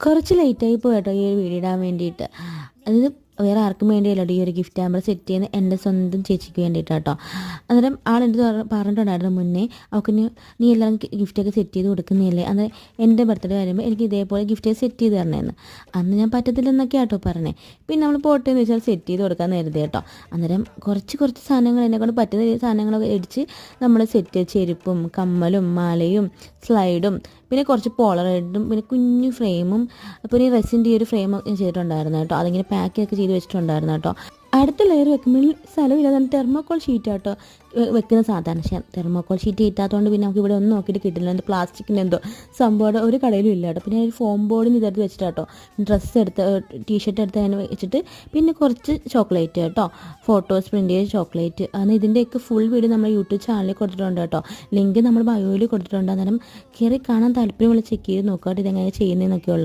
കുറച്ച് ലേറ്റായി പോയിട്ടോ ഈ ഒരു വീഡിയോ ഇടാൻ വേണ്ടിയിട്ട്. അത് വേറെ ആർക്കും വേണ്ടിയല്ല ഈ ഒരു ഗിഫ്റ്റ് ഹാമ്പർ സെറ്റ് ചെയ്യുന്നത്, എൻ്റെ സ്വന്തം ചേച്ചിക്ക് വേണ്ടിയിട്ടാട്ടോ. അന്നേരം ആളെൻ്റെ പറഞ്ഞിട്ടുണ്ടായിരുന്നു മുന്നേ, അവൾക്ക് നീ എല്ലാം ഗിഫ്റ്റൊക്കെ സെറ്റ് ചെയ്ത് കൊടുക്കുന്നില്ലേ, അന്നേരം എൻ്റെ ബർത്ത്ഡേ വരുമ്പോൾ എനിക്ക് ഇതേപോലെ ഗിഫ്റ്റ് സെറ്റ് ചെയ്ത് തരണേന്ന്. അന്ന് ഞാൻ പറ്റത്തില്ലെന്നൊക്കെ ആട്ടോ പറഞ്ഞേ. പിന്നെ നമ്മൾ പോട്ടെ എന്ന് വെച്ചാൽ സെറ്റ് ചെയ്ത് കൊടുക്കാമെന്ന് കരുതി കേട്ടോ. അന്നേരം കുറച്ച് സാധനങ്ങൾ എന്നെക്കൊണ്ട് പറ്റുന്ന സാധനങ്ങളൊക്കെ അടിച്ച് നമ്മൾ സെറ്റ്, ചെരുപ്പും കമ്മലും മാലയും സ്ലൈഡും പിന്നെ കുറച്ച് പോളറൈഡും പിന്നെ കുഞ്ഞു ഫ്രെയിമും പിന്നെ റെസിൻ്റെ ഈ ഒരു ഫ്രെയിം ചെയ്തിട്ടുണ്ടായിരുന്നു കേട്ടോ. അതിങ്ങനെ പാക്കൊക്കെ ചെയ്ത് വെച്ചിട്ടുണ്ടായിരുന്നു കേട്ടോ. അടുത്ത ലെയർ വെക്കുമ്പോൾ സ്ഥലമില്ല, തെർമോക്കോൾ ഷീറ്റ് കേട്ടോ വെക്കുന്ന സാധാരണ. പക്ഷേ തെർമോക്കോൾ ഷീറ്റ് കിട്ടാത്തതുകൊണ്ട് പിന്നെ നമുക്ക് ഇവിടെ ഒന്നും നോക്കിയിട്ട് കിട്ടില്ല. എന്ത് പ്ലാസ്റ്റിക്കിൻ്റെ എന്തോ സംഭവം ഒരു കടയിലും ഇല്ല കേട്ടോ. പിന്നെ ഒരു ഫോം ബോർഡിന് ഇതെടുത്ത് വെച്ചിട്ട് കേട്ടോ ഡ്രസ്സ് എടുത്ത് ടീഷർട്ട് എടുത്ത് അതിന് വെച്ചിട്ട് പിന്നെ കുറച്ച് ചോക്ലേറ്റ് കേട്ടോ, ഫോട്ടോസ് പ്രിൻ്റ് ചെയ്ത ചോക്ലേറ്റ്. അന്ന് ഇതിൻ്റെയൊക്കെ ഫുൾ വീഡിയോ നമ്മൾ യൂട്യൂബ് ചാനലിൽ കൊടുത്തിട്ടുണ്ട് കേട്ടോ. ലിങ്ക് നമ്മൾ ബയോയിൽ കൊടുത്തിട്ടുണ്ട്. അന്നേരം കയറി കാണാൻ താല്പര്യമുള്ള ചെക്ക് ചെയ്ത് നോക്കാം കേട്ടോ ഇതെങ്ങനെ ചെയ്യുന്നതെന്നൊക്കെയുള്ള.